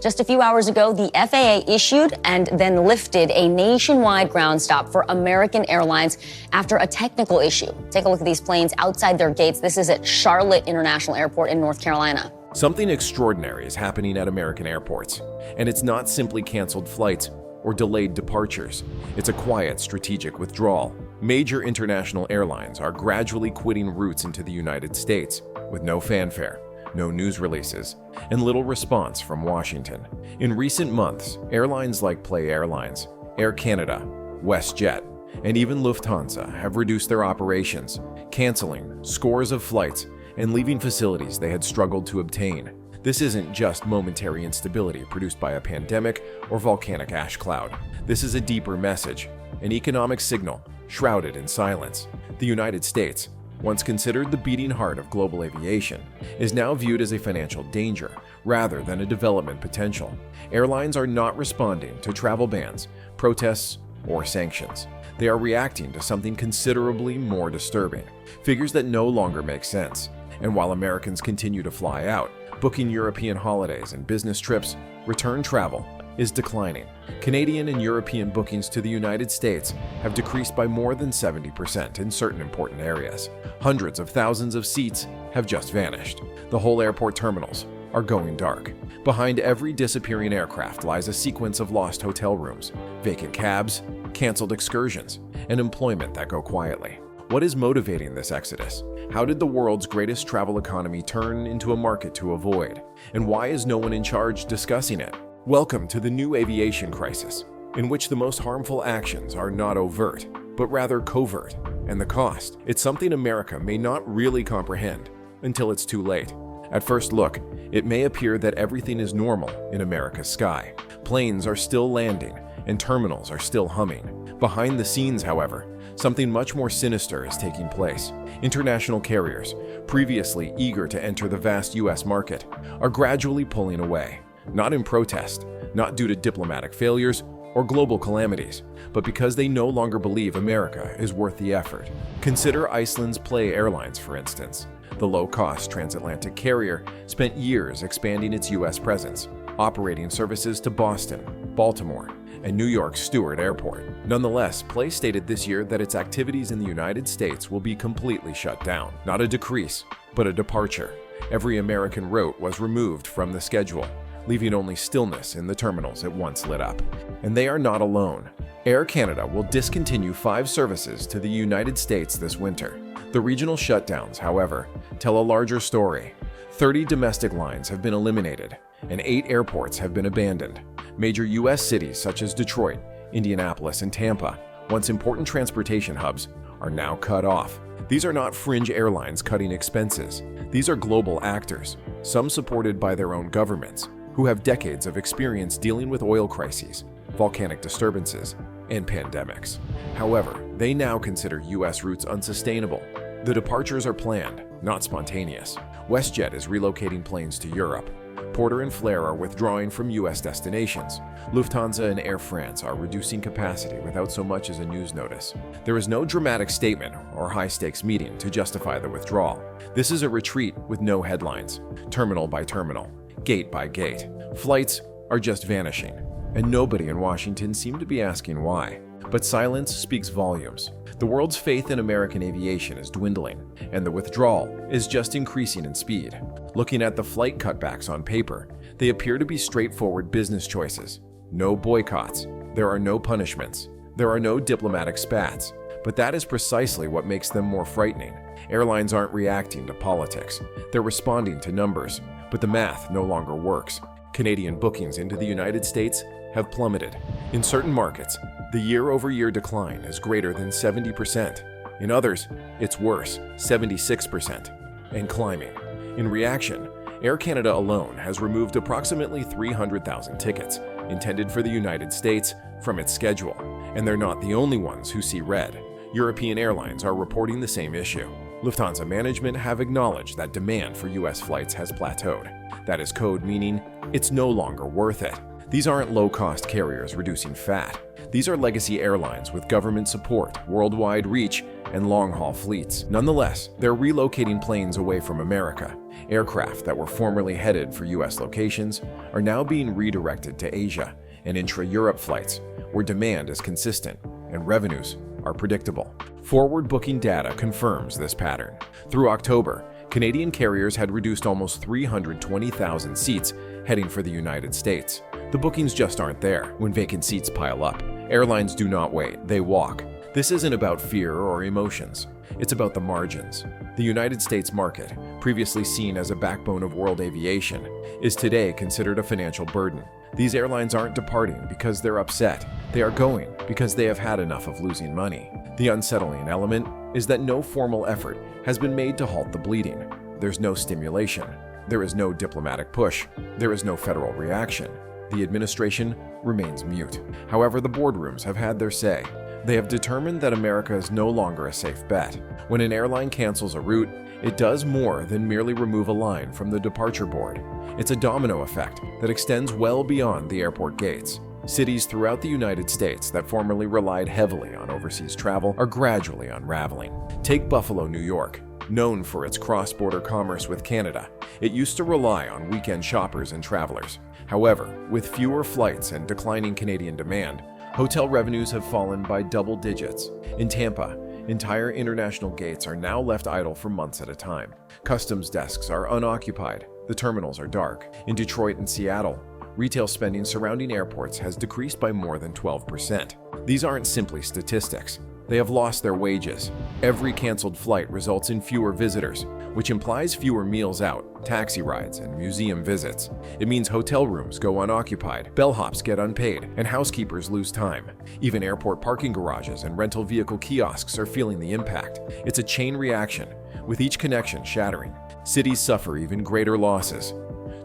Just a few hours ago, the FAA issued and then lifted a nationwide ground stop for American Airlines after a technical issue. Take a look at these planes outside their gates. This is at Charlotte International Airport in North Carolina. Something extraordinary is happening at American airports, and it's not simply canceled flights or delayed departures. It's a quiet, strategic withdrawal. Major international airlines are gradually quitting routes into the United States with no fanfare, no news releases, and little response from Washington. In recent months, airlines like Play Airlines, Air Canada, WestJet, and even Lufthansa have reduced their operations, canceling scores of flights and leaving facilities they had struggled to obtain. This isn't just momentary instability produced by a pandemic or volcanic ash cloud. This is a deeper message, an economic signal shrouded in silence. The United States, once considered the beating heart of global aviation, is now viewed as a financial danger rather than a development potential. Airlines are not responding to travel bans, protests, or sanctions. They are reacting to something considerably more disturbing, figures that no longer make sense. And while Americans continue to fly out, booking European holidays and business trips, return travel is declining. Canadian and European bookings to the United States have decreased by more than 70% in certain important areas. Hundreds of thousands of seats have just vanished. The whole airport terminals are going dark. Behind every disappearing aircraft lies a sequence of lost hotel rooms, vacant cabs, canceled excursions, and employment that go quietly. What is motivating this exodus? How did the world's greatest travel economy turn into a market to avoid? And why is no one in charge discussing it? Welcome to the new aviation crisis, in which the most harmful actions are not overt, but rather covert, and the cost. It's something America may not really comprehend until it's too late. At first look, it may appear that everything is normal in America's sky. Planes are still landing, and terminals are still humming. Behind the scenes, however, something much more sinister is taking place. International carriers, previously eager to enter the vast U.S. market, are gradually pulling away, not in protest, not due to diplomatic failures or global calamities, but because they no longer believe America is worth the effort. Consider Iceland's Play Airlines, for instance. The low-cost transatlantic carrier spent years expanding its U.S. presence, operating services to Boston, Baltimore, and New York's Stewart Airport. Nonetheless, Play stated this year that its activities in the United States will be completely shut down. Not a decrease, but a departure. Every American route was removed from the schedule, leaving only stillness in the terminals it once lit up. And they are not alone. Air Canada will discontinue 5 services to the United States this winter. The regional shutdowns, however, tell a larger story. 30 domestic lines have been eliminated, and 8 airports have been abandoned. Major U.S. cities such as Detroit, Indianapolis, and Tampa, once important transportation hubs, are now cut off. These are not fringe airlines cutting expenses. These are global actors, some supported by their own governments, who have decades of experience dealing with oil crises, volcanic disturbances, and pandemics. However, they now consider U.S. routes unsustainable. The departures are planned, not spontaneous. WestJet is relocating planes to Europe. Porter and Flair are withdrawing from U.S. destinations. Lufthansa and Air France are reducing capacity without so much as a news notice. There is no dramatic statement or high-stakes meeting to justify the withdrawal. This is a retreat with no headlines, terminal by terminal, gate by gate. Flights are just vanishing, and nobody in Washington seemed to be asking why. But silence speaks volumes. The world's faith in American aviation is dwindling, and the withdrawal is just increasing in speed. Looking at the flight cutbacks on paper, they appear to be straightforward business choices. No boycotts. There are no punishments. There are no diplomatic spats. But that is precisely what makes them more frightening. Airlines aren't reacting to politics. They're responding to numbers, but the math no longer works. Canadian bookings into the United States have plummeted. In certain markets, the year-over-year decline is greater than 70%. In others, it's worse, 76%, and climbing. In reaction, Air Canada alone has removed approximately 300,000 tickets intended for the United States from its schedule, and they're not the only ones who see red. European airlines are reporting the same issue. Lufthansa management have acknowledged that demand for U.S. flights has plateaued. That is code meaning it's no longer worth it. These aren't low-cost carriers reducing fat. These are legacy airlines with government support, worldwide reach, and long-haul fleets. Nonetheless, they're relocating planes away from America, Aircraft that were formerly headed for U.S. locations are now being redirected to Asia and intra-Europe flights, where demand is consistent and revenues are predictable. Forward-booking data confirms this pattern. Through October, Canadian carriers had reduced almost 320,000 seats heading for the United States. The bookings just aren't there. When vacant seats pile up, airlines do not wait, they walk. This isn't about fear or emotions. It's about the margins. The United States market, previously seen as a backbone of world aviation, is today considered a financial burden. These airlines aren't departing because they're upset. They are going because they have had enough of losing money. The unsettling element is that no formal effort has been made to halt the bleeding. There's no stimulation. There is no diplomatic push. There is no federal reaction. The administration remains mute. However, the boardrooms have had their say. They have determined that America is no longer a safe bet. When an airline cancels a route, it does more than merely remove a line from the departure board. It's a domino effect that extends well beyond the airport gates. Cities throughout the United States that formerly relied heavily on overseas travel are gradually unraveling. Take Buffalo, New York. Known for its cross-border commerce with Canada, it used to rely on weekend shoppers and travelers. However, with fewer flights and declining Canadian demand, hotel revenues have fallen by double digits. In Tampa, entire international gates are now left idle for months at a time. Customs desks are unoccupied. The terminals are dark. In Detroit and Seattle, retail spending surrounding airports has decreased by more than 12%. These aren't simply statistics. They have lost their wages. Every canceled flight results in fewer visitors, which implies fewer meals out, taxi rides, and museum visits. It means hotel rooms go unoccupied, bellhops get unpaid, and housekeepers lose time. Even airport parking garages and rental vehicle kiosks are feeling the impact. It's a chain reaction, with each connection shattering. Cities suffer even greater losses.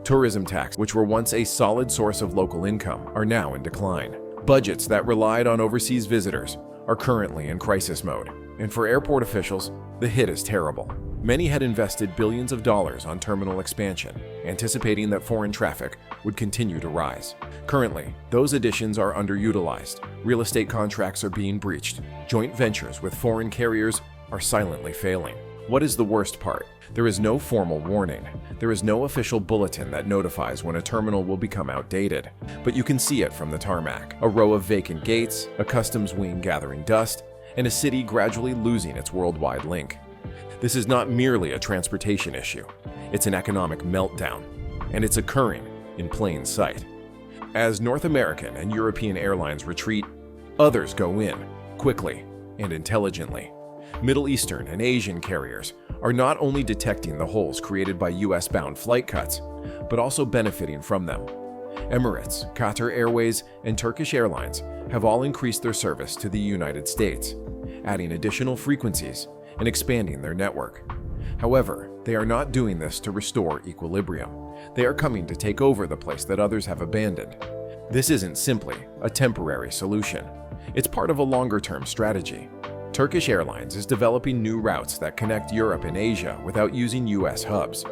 Tourism tax, which were once a solid source of local income, are now in decline. Budgets that relied on overseas visitors are currently in crisis mode. And for airport officials, the hit is terrible. Many had invested billions of dollars on terminal expansion, anticipating that foreign traffic would continue to rise. Currently, those additions are underutilized. Real estate contracts are being breached. Joint ventures with foreign carriers are silently failing. What is the worst part? There is no formal warning. There is no official bulletin that notifies when a terminal will become outdated. But you can see it from the tarmac. A row of vacant gates, a customs wing gathering dust, and a city gradually losing its worldwide link. This is not merely a transportation issue. It's an economic meltdown, and it's occurring in plain sight. As North American and European airlines retreat, others go in, quickly and intelligently. Middle Eastern and Asian carriers are not only detecting the holes created by US-bound flight cuts, but also benefiting from them. Emirates, Qatar Airways, and Turkish Airlines have all increased their service to the United States, adding additional frequencies and expanding their network. However, they are not doing this to restore equilibrium. They are coming to take over the place that others have abandoned. This isn't simply a temporary solution. It's part of a longer-term strategy. Turkish Airlines is developing new routes that connect Europe and Asia without using US hubs.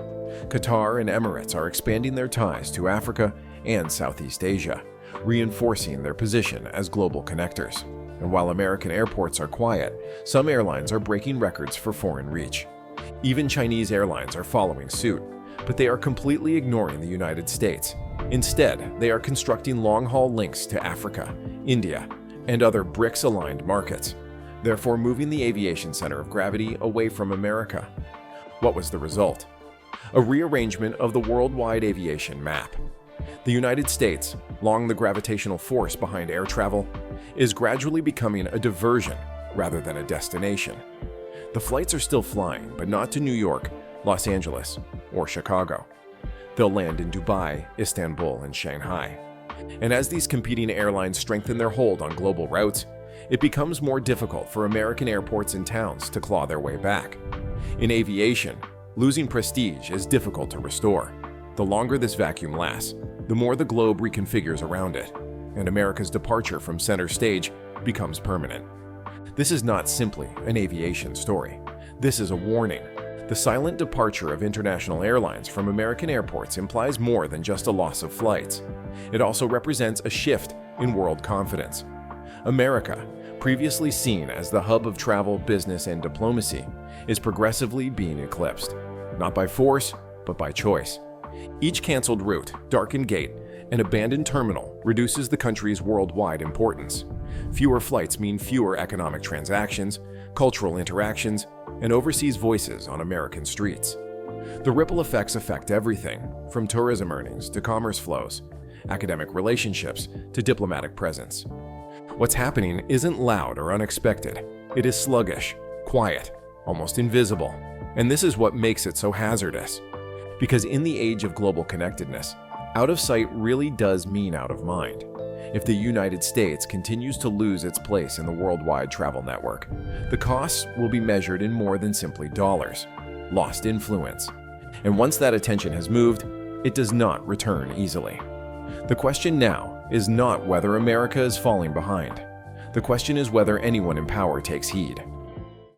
Qatar and Emirates are expanding their ties to Africa and Southeast Asia, reinforcing their position as global connectors. And while American airports are quiet, some airlines are breaking records for foreign reach. Even Chinese airlines are following suit, but they are completely ignoring the United States. Instead, they are constructing long-haul links to Africa, India, and other BRICS-aligned markets, therefore moving the aviation center of gravity away from America. What was the result? A rearrangement of the worldwide aviation map. The United States, long the gravitational force behind air travel, is gradually becoming a diversion rather than a destination. The flights are still flying, but not to New York, Los Angeles, or Chicago. They'll land in Dubai, Istanbul, and Shanghai. And as these competing airlines strengthen their hold on global routes, it becomes more difficult for American airports and towns to claw their way back. In aviation, losing prestige is difficult to restore. The longer this vacuum lasts, the more the globe reconfigures around it, and America's departure from center stage becomes permanent. This is not simply an aviation story. This is a warning. The silent departure of international airlines from American airports implies more than just a loss of flights. It also represents a shift in world confidence. America, previously seen as the hub of travel, business, and diplomacy, is progressively being eclipsed, not by force, but by choice. Each canceled route, darkened gate, and abandoned terminal reduces the country's worldwide importance. Fewer flights mean fewer economic transactions, cultural interactions, and overseas voices on American streets. The ripple effects affect everything, from tourism earnings to commerce flows, academic relationships to diplomatic presence. What's happening isn't loud or unexpected. It is sluggish, quiet, almost invisible. And this is what makes it so hazardous. Because in the age of global connectedness, out of sight really does mean out of mind. If the United States continues to lose its place in the worldwide travel network, the costs will be measured in more than simply dollars, lost influence. And once that attention has moved, it does not return easily. The question now is not whether America is falling behind. The question is whether anyone in power takes heed.